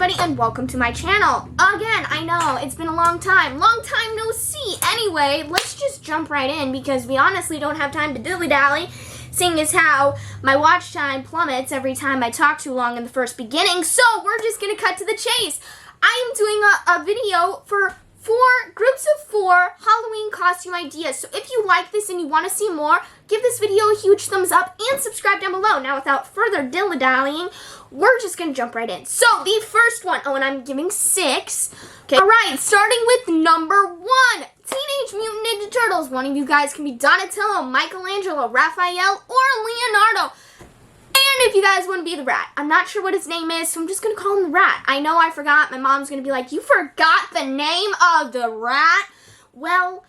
everybody, and welcome to my channel. Again, I know, it's been a long time no see. Anyway, let's just jump right in because we honestly don't have time to dilly-dally, seeing as how my watch time plummets every time I talk too long in the first beginning, so we're just gonna cut to the chase. I am doing a video for groups of 4 Halloween costume ideas. So if you like this and you want to see more, give this video a huge thumbs up and subscribe down below. Now, without further dilly-dallying, we're just going to jump right in. So the first one, and I'm giving 6. Okay. All right, starting with number 1, Teenage Mutant Ninja Turtles. One of you guys can be Donatello, Michelangelo, Raphael, or Leonardo. And if you guys want to be the rat, I'm not sure what his name is, so I'm just going to call him the rat. I know I forgot. My mom's going to be like, you forgot the name of the rat? Well,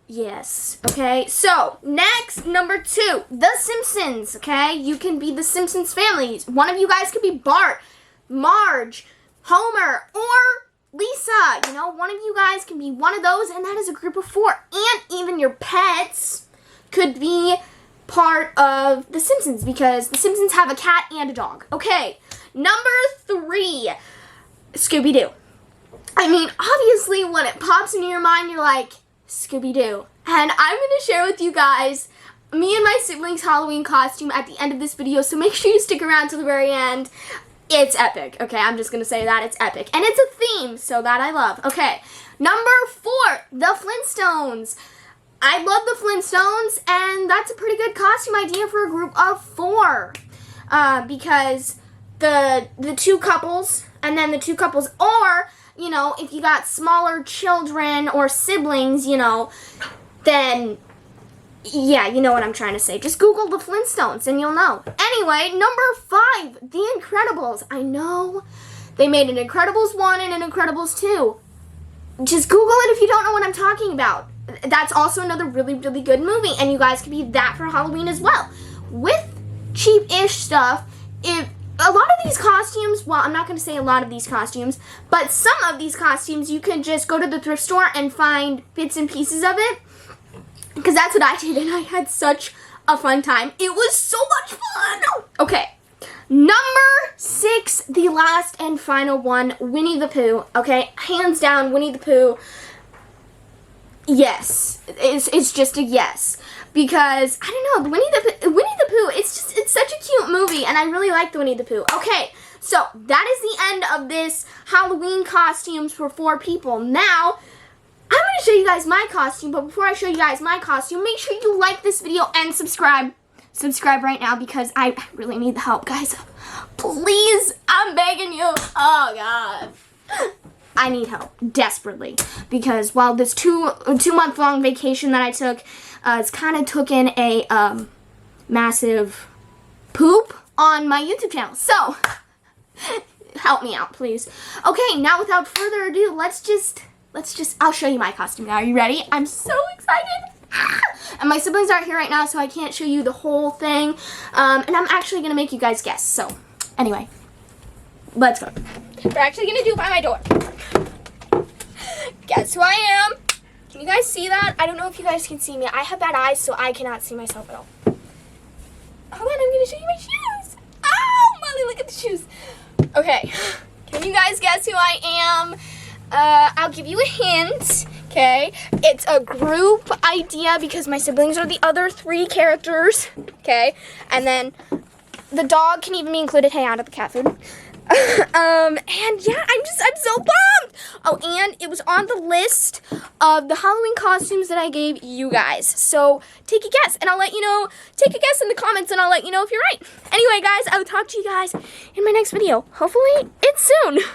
yes. Okay, so next, number 2, The Simpsons. Okay, you can be the Simpsons family. One of you guys could be Bart, Marge, Homer, or Lisa. You know, one of you guys can be one of those, and that is a group of 4. And even your pets could be part of The Simpsons because The Simpsons have a cat and a dog. Okay, number 3, Scooby-Doo. I mean, obviously, when it pops into your mind, you're like, Scooby-Doo. And I'm going to share with you guys me and my siblings' Halloween costume at the end of this video, so make sure you stick around till the very end. It's epic. Okay, I'm just going to say that. It's epic. And it's a theme, so that I love. Okay, number 4, The Flintstones. I love the Flintstones, and that's a pretty good costume idea for a group of 4. Because the 2 couples, and then the 2 couples, or, you know, if you got smaller children or siblings, you know, then, yeah, you know what I'm trying to say. Just Google the Flintstones, and you'll know. Anyway, number 5, The Incredibles. I know they made an Incredibles 1 and an Incredibles 2. Just Google it if you don't know what I'm talking about. That's also another really, really good movie, and you guys can be that for Halloween as well. With cheap-ish stuff, if a lot of these costumes, well, I'm not going to say a lot of these costumes, but some of these costumes, you can just go to the thrift store and find bits and pieces of it, because that's what I did, and I had such a fun time. It was so much fun! Okay, number 6, the last and final one, Winnie the Pooh. Okay, hands down, Winnie the Pooh. Yes, it's just a yes, because, I don't know, Winnie the Pooh, it's such a cute movie, and I really like the Winnie the Pooh. Okay, so that is the end of this Halloween costumes for 4 people. Now, I'm going to show you guys my costume, but before I show you guys my costume, make sure you like this video and subscribe. Subscribe right now, because I really need the help, guys. Please, I'm begging you. Oh, God. I need help, desperately, because while this 2-month-long vacation that I took, it's kind of taken a massive poop on my YouTube channel, so help me out, please. Okay, now without further ado, I'll show you my costume now. Are you ready? I'm so excited. And my siblings aren't here right now, so I can't show you the whole thing, and I'm actually going to make you guys guess, so anyway, let's go. We're actually going to do it by my door. Guess who I am? Can you guys see that? I don't know if you guys can see me. I have bad eyes, so I cannot see myself at all. Hold on, I'm going to show you my shoes. Oh, Molly, look at the shoes. Okay, can you guys guess who I am? I'll give you a hint, okay? It's a group idea because my siblings are the other 3 characters, okay? And then the dog can even be included. Hey, out of the cat food. And yeah, I'm so pumped! Oh, and it was on the list of the Halloween costumes that I gave you guys. So take a guess, and I'll let you know. Take a guess in the comments, and I'll let you know if you're right. Anyway, guys, I will talk to you guys in my next video. Hopefully, it's soon.